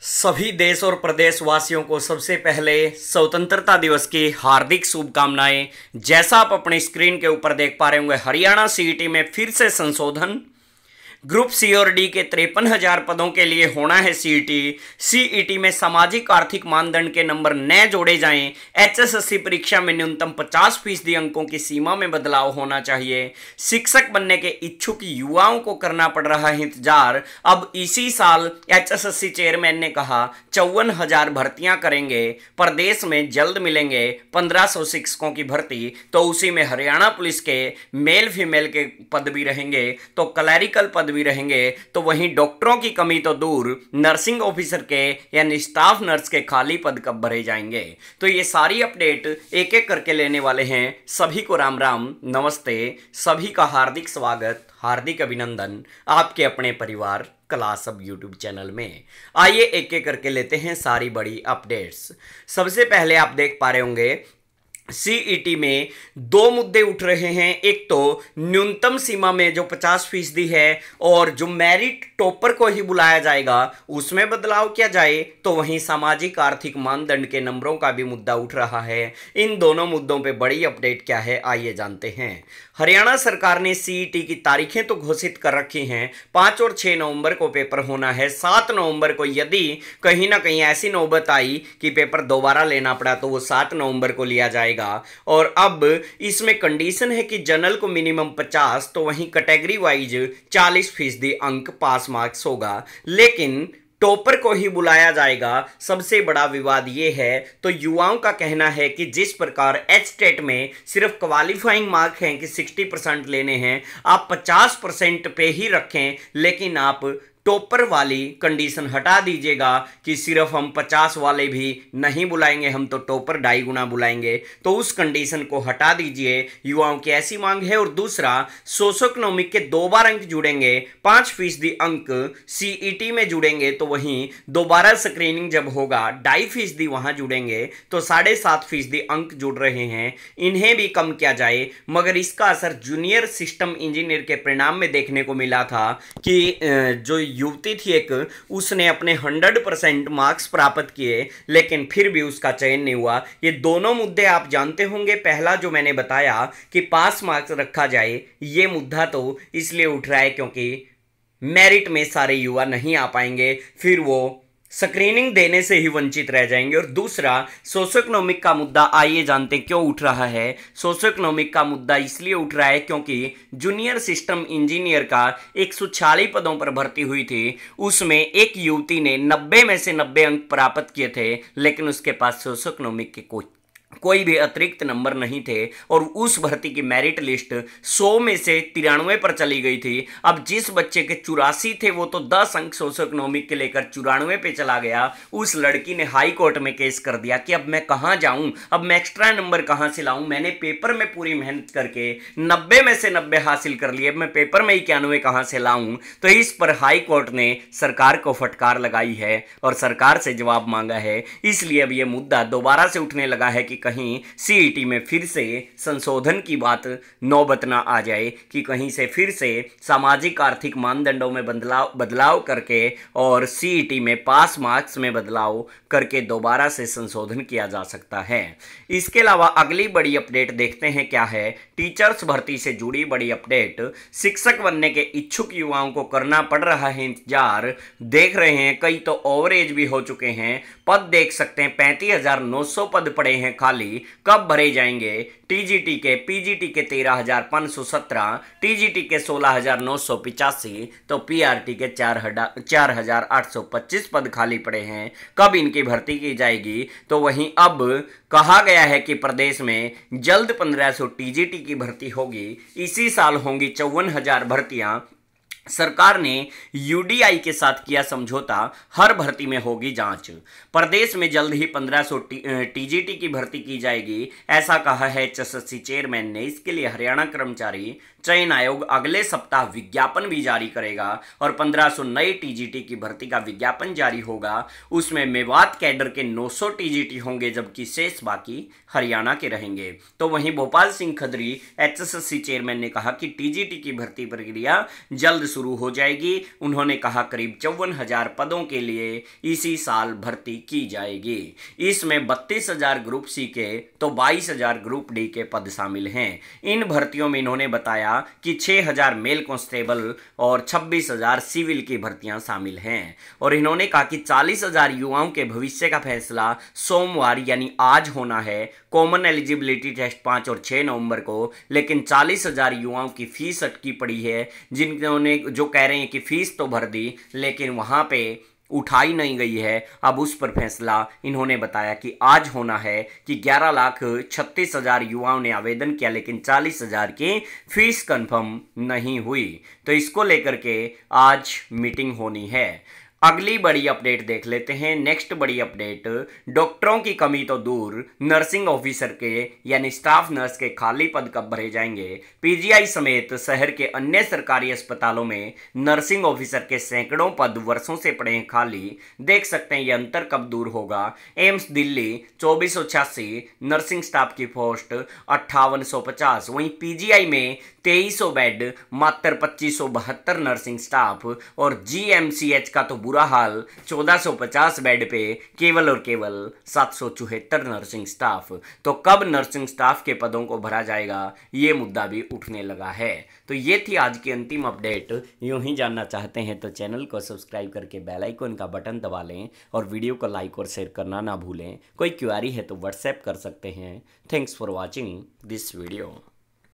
सभी देश और प्रदेशवासियों को सबसे पहले स्वतंत्रता दिवस की हार्दिक शुभकामनाएं। जैसा आप अपनी स्क्रीन के ऊपर देख पा रहे होंगे, हरियाणा सीईटी में फिर से संशोधन। ग्रुप सी और डी के 53,000 पदों के लिए होना है सीईटी। सीईटी में सामाजिक आर्थिक मानदंड के नंबर नए जोड़े जाएं। एचएसएससी परीक्षा में न्यूनतम 50% अंकों की सीमा में बदलाव होना चाहिए। शिक्षक बनने के इच्छुक युवाओं को करना पड़ रहा है इंतजार। अब इसी साल एचएसएससी चेयरमैन ने कहा 54,000 भर्तियां करेंगे। प्रदेश में जल्द मिलेंगे 1500 शिक्षकों की भर्ती, तो उसी में हरियाणा पुलिस के मेल फीमेल के पद भी रहेंगे, तो क्लैरिकल पद भी रहेंगे। तो वहीं डॉक्टरों की कमी तो दूर, नर्सिंग ऑफिसर के यानी स्टाफ नर्स के खाली पद कब भरे जाएंगे। तो ये सारी अपडेट एक एक करके लेने वाले हैं। सभी को राम राम, नमस्ते। सभी का हार्दिक स्वागत, हार्दिक अभिनंदन आपके अपने परिवार क्लास अब यूट्यूब चैनल में। आइए एक एक करके लेते हैं सारी बड़ी अपडेट्स। सबसे पहले आप देख पा रहे होंगे सीईटी में दो मुद्दे उठ रहे हैं। एक तो न्यूनतम सीमा में जो 50% है और जो मेरिट टॉपर को ही बुलाया जाएगा उसमें बदलाव किया जाए, तो वहीं सामाजिक आर्थिक मानदंड के नंबरों का भी मुद्दा उठ रहा है। इन दोनों मुद्दों पे बड़ी अपडेट क्या है, आइए जानते हैं। हरियाणा सरकार ने सीईटी की तारीखें तो घोषित कर रखी हैं। 5 और 6 नवंबर को पेपर होना है। 7 नवंबर को यदि कहीं ना कहीं ऐसी नौबत आई कि पेपर दोबारा लेना पड़ा तो वो 7 नवंबर को लिया जाएगा। और अब इसमें कंडीशन है कि जनरल को मिनिमम 50, तो वहीं कैटेगरी वाइज 40% अंक पास मार्क्स होगा, लेकिन टॉपर को ही बुलाया जाएगा। सबसे बड़ा विवाद यह है, तो युवाओं का कहना है कि जिस प्रकार एचटेट में सिर्फ क्वालिफाइंग मार्क हैं कि 60% लेने हैं, आप 50% पे ही रखें, लेकिन आप टॉपर वाली कंडीशन हटा दीजिएगा कि सिर्फ हम 50 वाले भी नहीं बुलाएंगे, हम तो टॉपर 2.5 गुना बुलाएंगे। तो उस कंडीशन को हटा दीजिए, युवाओं की ऐसी मांग है। और दूसरा, सोशो इकोनॉमिक के 2 बार अंक जुड़ेंगे, 5% अंक सीईटी में जुड़ेंगे, तो वहीं दोबारा स्क्रीनिंग जब होगा 2.5% वहां जुड़ेंगे, तो 7.5% अंक जुड़ रहे हैं, इन्हें भी कम किया जाए। मगर इसका असर जूनियर सिस्टम इंजीनियर के परिणाम में देखने को मिला था कि जो युवती थी एक, उसने अपने 100% मार्क्स प्राप्त किए, लेकिन फिर भी उसका चयन नहीं हुआ। ये दोनों मुद्दे आप जानते होंगे। पहला जो मैंने बताया कि पास मार्क्स रखा जाए, ये मुद्दा तो इसलिए उठ रहा है क्योंकि मेरिट में सारे युवा नहीं आ पाएंगे, फिर वो स्क्रीनिंग देने से ही वंचित रह जाएंगे। और दूसरा, सोशो इकोनॉमिक का मुद्दा, आइए जानते हैं क्यों उठ रहा है। सोशो इकोनॉमिक का मुद्दा इसलिए उठ रहा है क्योंकि जूनियर सिस्टम इंजीनियर का 146 पदों पर भर्ती हुई थी, उसमें एक युवती ने 90 में से 90 अंक प्राप्त किए थे, लेकिन उसके पास सोशो इकोनॉमिक के कोई भी अतिरिक्त नंबर नहीं थे, और उस भर्ती की मेरिट लिस्ट 100 में से 93 पर चली गई थी। अब जिस बच्चे के 84 थे, वो तो 10 अंक सोशो इकोनॉमिक के लेकर 94 पे चला गया। उस लड़की ने हाई कोर्ट में केस कर दिया कि अब मैं कहाँ जाऊं, अब मैं एक्स्ट्रा नंबर कहाँ से लाऊं, मैंने पेपर में पूरी मेहनत करके 90 में से 90 हासिल कर लिए, अब मैं पेपर में 91 कहाँ से लाऊं। तो इस पर हाई कोर्ट ने सरकार को फटकार लगाई है और सरकार से जवाब मांगा है। इसलिए अब यह मुद्दा दोबारा से उठने लगा है कि कहीं सीईटी में फिर से संशोधन की बात नौबत ना आ जाए, कि कहीं से फिर से सामाजिक आर्थिक मानदंडों में बदलाव करके और सीईटी में पास मार्क्स में बदलाव करके दोबारा से संशोधन किया जा सकता है। इसके अलावा अगली बड़ी अपडेट देखते हैं क्या है। टीचर्स भर्ती से जुड़ी बड़ी अपडेट। शिक्षक बनने के इच्छुक युवाओं को करना पड़ रहा है इंतजार। देख रहे हैं कई तो ओवरेज भी हो चुके हैं। पद देख सकते हैं, 35,900 पद पड़े हैं खाली, कब भरे जाएंगे। टीजीटी के, पीजीटी के 13,517, टीजीटी के 16,985, तो पीआरटी के 4,825 पद खाली पड़े हैं, कब इनकी भर्ती की जाएगी। तो वहीं अब कहा गया है कि प्रदेश में जल्द 1500 टीजीटी की भर्ती होगी। इसी साल होंगी 54,000 भर्तियां। सरकार ने यूडीआई के साथ किया समझौता, हर भर्ती में होगी जांच। प्रदेश में जल्द ही 1500 टीजीटी की भर्ती की जाएगी, ऐसा कहा है एचएसएससी चेयरमैन ने। इसके लिए हरियाणा कर्मचारी चयन आयोग अगले सप्ताह विज्ञापन भी जारी करेगा और 1500 नए टीजीटी की भर्ती का विज्ञापन जारी होगा। उसमें मेवात कैडर के 900 टीजीटी होंगे, जबकि शेष बाकी हरियाणा के रहेंगे। तो वहीं भोपाल सिंह खदरी एचएसएससी चेयरमैन ने कहा कि टीजीटी की भर्ती प्रक्रिया जल्द शुरू हो जाएगी। उन्होंने कहा करीब 54,000 पदों के लिए इसी साल भर्ती की जाएगी। इसमें 32,000 ग्रुप सी के तो 22,000 ग्रुप डी के पद शामिल हैं। इन भर्तियों में इन्होंने बताया कि 6,000 मेल कांस्टेबल और 26,000 सिविल की भर्तियां शामिल हैं। और इन्होंने कहा कि 40,000 युवाओं के भविष्य का फैसला सोमवार यानी आज होना है। कॉमन एलिजिबिलिटी टेस्ट 5 और 6 नवंबर को, लेकिन 40,000 युवाओं की फीस अटकी पड़ी है, जिन्होंने जो कह रहे हैं कि फीस तो भर दी लेकिन वहां पे उठाई नहीं गई है। अब उस पर फैसला इन्होंने बताया कि आज होना है कि 11,36,000 युवाओं ने आवेदन किया, लेकिन 40,000 की फीस कंफर्म नहीं हुई। तो इसको लेकर के आज मीटिंग होनी है। अगली बड़ी अपडेट देख लेते हैं। नेक्स्ट बड़ी अपडेट, डॉक्टरों की कमी तो दूर, नर्सिंग ऑफिसर के यानी स्टाफ नर्स के खाली पद कब भरे जाएंगे। पीजीआई समेत शहर के अन्य सरकारी अस्पतालों में नर्सिंग ऑफिसर के सैकड़ों पद वर्षों से पड़े हैं खाली। देख सकते हैं ये अंतर कब दूर होगा। एम्स दिल्ली 2486 नर्सिंग स्टाफ की पोस्ट 5850, वहीं पीजीआई में 2300 बेड मात्र 2572 नर्सिंग स्टाफ, और जीएमसीएच का तो बुरा हाल 1450 बेड पे केवल और केवल 774 नर्सिंग स्टाफ। तो कब नर्सिंग स्टाफ के पदों को भरा जाएगा, ये मुद्दा भी उठने लगा है। तो ये थी आज की अंतिम अपडेट। यूं ही जानना चाहते हैं तो चैनल को सब्सक्राइब करके बेल आइकन का बटन दबा लें और वीडियो को लाइक और शेयर करना ना भूलें। कोई क्वेरी है तो व्हाट्सएप कर सकते हैं। Thanks for watching this video.